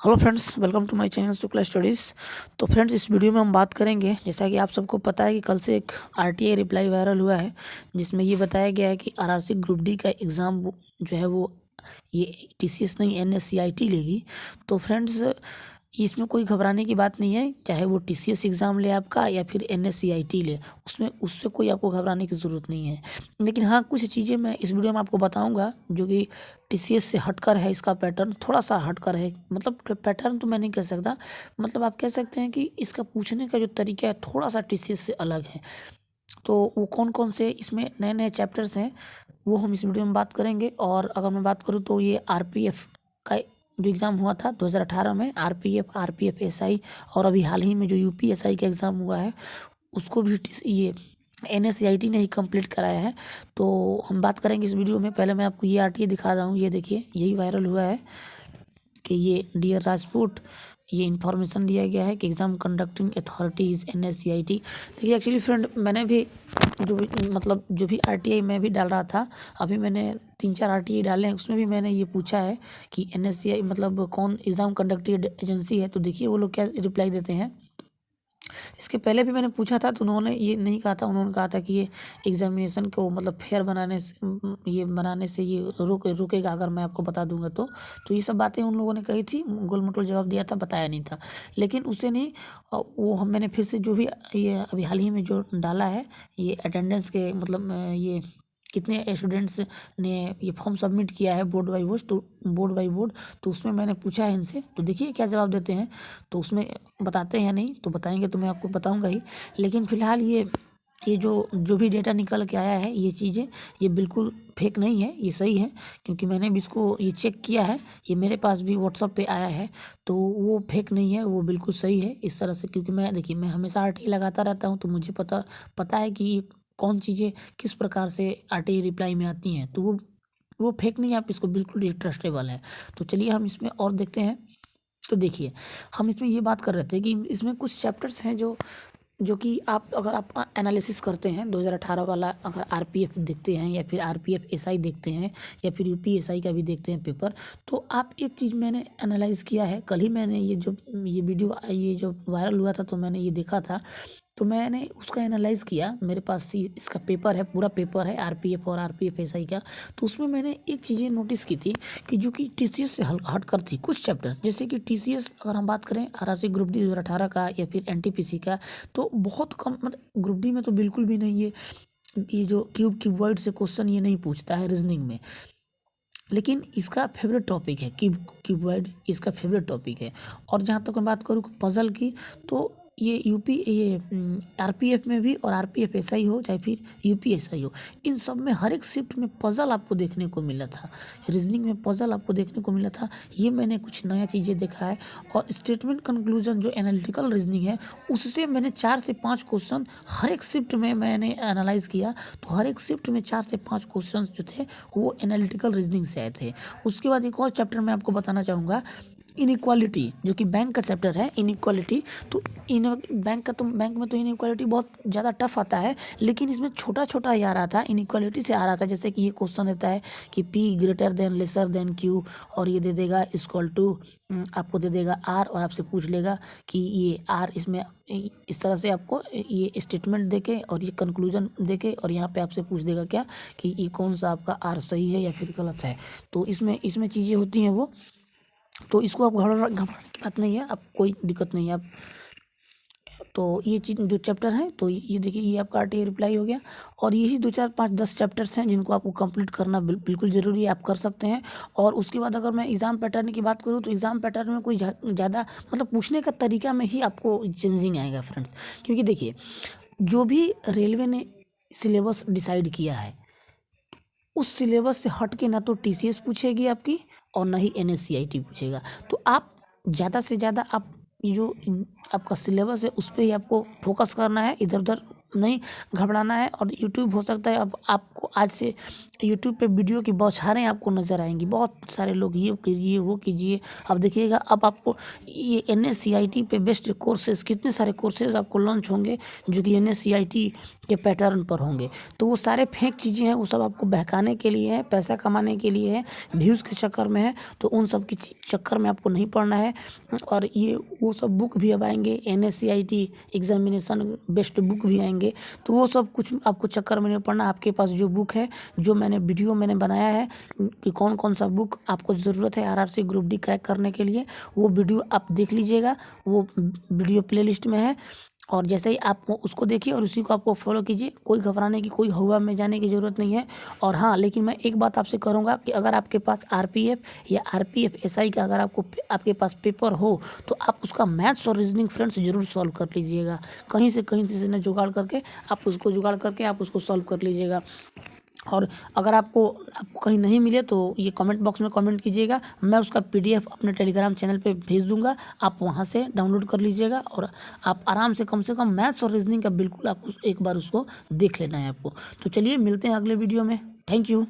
Hello friends, welcome to my channel Shukla studies. तो friends, इस video में हम बात करेंगे, जैसा कि आप सबको पता है कि कल से एक आरटीआई रिप्लाई वायरल हुआ है, जिसमें ये बताया गया है कि आरआरसी ग्रुप डी का एग्ज़ाम जो है वो ये टीसीएस नहीं एनएससीआईटी लेगी। तो फ्रेंड्स, इसमें कोई घबराने की बात नहीं है, चाहे वो टीसीएस एग्ज़ाम ले आपका या फिर एनएससीआईटी ले, उसमें उससे कोई आपको घबराने की ज़रूरत नहीं है। लेकिन हाँ, कुछ चीज़ें मैं इस वीडियो में आपको बताऊंगा जो कि टीसीएस से हटकर है। इसका पैटर्न थोड़ा सा हटकर है, मतलब पैटर्न तो मैं नहीं कह सकता, मतलब आप कह सकते हैं कि इसका पूछने का जो तरीका है थोड़ा सा टीसीएस से अलग है। तो वो कौन कौन से इसमें नए नए चैप्टर्स हैं वो हम इस वीडियो में बात करेंगे। और अगर मैं बात करूँ तो ये आरपीएफ का जो एग्ज़ाम हुआ था 2018 में, आरपीएफ एसआई, और अभी हाल ही में जो यूपीएसआई का एग्ज़ाम हुआ है उसको भी ये एनएससीआईटी ने ही कंप्लीट कराया है। तो हम बात करेंगे इस वीडियो में। पहले मैं आपको ये आरटीए दिखा रहा हूँ, ये देखिए, यही वायरल हुआ है कि ये डियर राजपूत, ये इन्फॉर्मेशन दिया गया है कि एग्ज़ाम कंडक्टिंग अथॉरिटीज़ एनएससीआईटी। देखिए, एक्चुअली फ्रेंड, मैंने भी जो भी आरटीआई मैं भी डाल रहा था, अभी मैंने 3-4 आरटीआई डाले हैं, उसमें भी मैंने ये पूछा है कि एनएससीआई मतलब कौन एग्ज़ाम कंडक्टिंग एजेंसी है। तो देखिए वो लोग क्या रिप्लाई देते हैं। इसके पहले भी मैंने पूछा था तो उन्होंने ये नहीं कहा था, उन्होंने कहा था कि ये एग्जामिनेशन को मतलब फेयर बनाने से ये बनाने से ये रुकेगा, अगर मैं आपको बता दूंगा तो ये सब बातें उन लोगों ने कही थी, गोल मटोल जवाब दिया था, बताया नहीं था। लेकिन उसे नहीं, वो हम मैंने फिर से जो भी ये अभी हाल ही में जो डाला है, ये अटेंडेंस के मतलब ये कितने स्टूडेंट्स ने ये फॉर्म सबमिट किया है बोर्ड बाई बोर्ड, तो उसमें मैंने पूछा है इनसे, तो देखिए क्या जवाब देते हैं। तो उसमें बताते हैं, नहीं तो बताएंगे तो मैं आपको बताऊंगा ही। लेकिन फ़िलहाल ये जो भी डेटा निकल के आया है, ये चीज़ें ये बिल्कुल फेक नहीं है, ये सही है, क्योंकि मैंने भी इसको ये चेक किया है, ये मेरे पास भी व्हाट्सअप पे आया है। तो वो फेक नहीं है, वो बिल्कुल सही है इस तरह से, क्योंकि मैं देखिए मैं हमेशा आरटीआई लगाता रहता हूँ, तो मुझे पता है कि ये कौन चीज़ें किस प्रकार से आरटीआई रिप्लाई में आती हैं। तो वो फेक नहीं है, आप इसको बिल्कुल ये ट्रस्टेबल है। तो चलिए हम इसमें और देखते हैं। तो देखिए, हम इसमें ये बात कर रहे थे कि इसमें कुछ चैप्टर्स हैं जो कि अगर आप एनालिसिस करते हैं 2018 वाला, अगर आरपीएफ देखते हैं या फिर आरपीएफ एसआई देखते हैं या फिर यूपीएसआई का भी देखते हैं पेपर, तो आप एक चीज़ मैंने एनालाइज़ किया है। कल ही मैंने ये वीडियो ये जो वायरल हुआ था तो मैंने ये देखा था, तो मैंने उसका एनालाइज़ किया। मेरे पास इसका पेपर है, पूरा पेपर है आरपीएफ और आरपीएफ एसआई का। तो उसमें मैंने एक चीज़ें नोटिस की थी कि जो कि टीसीएस से हट कर थी कुछ चैप्टर्स, जैसे कि टीसीएस अगर हम बात करें आरआरसी ग्रुप डी 2018 का या फिर एनटीपीसी का, तो बहुत कम, मतलब ग्रुप डी में तो बिल्कुल भी नहीं है। ये जो क्यूबॉइड से क्वेश्चन ये नहीं पूछता है रीजनिंग में, लेकिन इसका फेवरेट टॉपिक है क्यूबॉइड, इसका फेवरेट टॉपिक है। और जहाँ तक मैं बात करूँ पजल की, तो ये आरपीएफ में भी, और आरपीएफ एसआई हो चाहे फिर यूपीएसआई हो, इन सब में हर एक शिफ्ट में पजल आपको देखने को मिला था, रीजनिंग में पजल आपको देखने को मिला था। ये मैंने कुछ नया चीज़ें देखा है। और स्टेटमेंट कंक्लूजन जो एनालिटिकल रीजनिंग है, उससे मैंने 4 से 5 क्वेश्चन हर एक शिफ्ट में मैंने एनालाइज किया। तो हर एक शिफ्ट में 4 से 5 क्वेश्चन जो थे वो एनालिटिकल रीजनिंग से आए थे। उसके बाद एक और चैप्टर मैं आपको बताना चाहूँगा, इनइक्वालिटी, जो कि बैंक का चैप्टर है, इनइक्वालिटी। तो बैंक में तो इनइक्वालिटी बहुत ज़्यादा टफ आता है, लेकिन इसमें छोटा छोटा ही आ रहा था, इनइक्वालिटी से आ रहा था। जैसे कि ये क्वेश्चन रहता है कि P greater than lesser than Q, और ये दे देगा इक्वल टू, आपको दे देगा R, और आपसे पूछ लेगा कि ये R इसमें इस तरह से आपको ये स्टेटमेंट देके और ये कंक्लूजन देके, और यहाँ पे आपसे पूछ देगा क्या कि ये कौन सा आपका R सही है या फिर गलत है। तो इसमें चीज़ें होती हैं वो। तो इसको आप घबराने की बात नहीं है, आप कोई दिक्कत नहीं है आप। तो ये चीज़ जो चैप्टर है, तो ये देखिए, ये आपका आरटीआई रिप्लाई हो गया। और यही 2 4 5 10 चैप्टर्स हैं जिनको आपको कंप्लीट करना बिल्कुल ज़रूरी है, आप कर सकते हैं। और उसके बाद अगर मैं एग्ज़ाम पैटर्न की बात करूँ, तो एग्ज़ाम पैटर्न में कोई ज़्यादा मतलब पूछने का तरीका में ही आपको चेंजिंग आएगा फ्रेंड्स। क्योंकि देखिए, जो भी रेलवे ने सिलेबस डिसाइड किया है, उस सिलेबस से हट के ना तो टीसीएस पूछेगी आपकी और ना ही एनएससीआईटी पूछेगा। तो आप ज़्यादा से ज़्यादा आप ये जो आपका सिलेबस है उस पे ही आपको फोकस करना है, इधर उधर नहीं घबराना है। और यूट्यूब हो सकता है अब आपको आज से यूट्यूब पे वीडियो की बौछारें आपको नज़र आएंगी, बहुत सारे लोग ये कीजिए वो कीजिए। अब देखिएगा, अब आपको ये एनएससीआईटी पे बेस्ट कोर्सेज, कितने सारे कोर्सेज आपको लॉन्च होंगे जो कि एनएससीआईटी के पैटर्न पर होंगे। तो वो सारे फेक चीज़ें हैं, वो सब आपको बहकाने के लिए है, पैसा कमाने के लिए है, व्यूज़ के चक्कर में है। तो उन सब की चक्कर में आपको नहीं पड़ना है। और ये वो सब बुक भी अब आएंगे, NSCIT एग्जामिनेशन बेस्ड बुक भी आएंगे। तो वो सब कुछ आपको चक्कर में नहीं पड़ना। आपके पास जो बुक है, जो वीडियो मैंने बनाया है कि कौन कौन सा बुक आपको ज़रूरत है RRC ग्रुप डी क्रैक करने के लिए, वो वीडियो आप देख लीजिएगा, वो वीडियो प्लेलिस्ट में है। और जैसे ही आप उसको देखिए और उसी को आपको फॉलो कीजिए। कोई घबराने की, कोई हवा में जाने की ज़रूरत नहीं है। और हाँ, लेकिन मैं एक बात आपसे करूँगा कि अगर आपके पास RPF या RPF SI का अगर आपके पास पेपर हो, तो आप उसका मैथ्स और रीजनिंग फ्रेंड्स ज़रूर सॉल्व कर लीजिएगा। कहीं से ना जुगाड़ करके आप उसको सॉल्व कर लीजिएगा। और अगर आपको कहीं नहीं मिले तो ये कमेंट बॉक्स में कमेंट कीजिएगा, मैं उसका PDF अपने टेलीग्राम चैनल पे भेज दूंगा। आप वहाँ से डाउनलोड कर लीजिएगा और आप आराम से कम मैथ्स और रीजनिंग का बिल्कुल आप एक बार उसको देख लेना है आपको। तो चलिए मिलते हैं अगले वीडियो में। Thank you.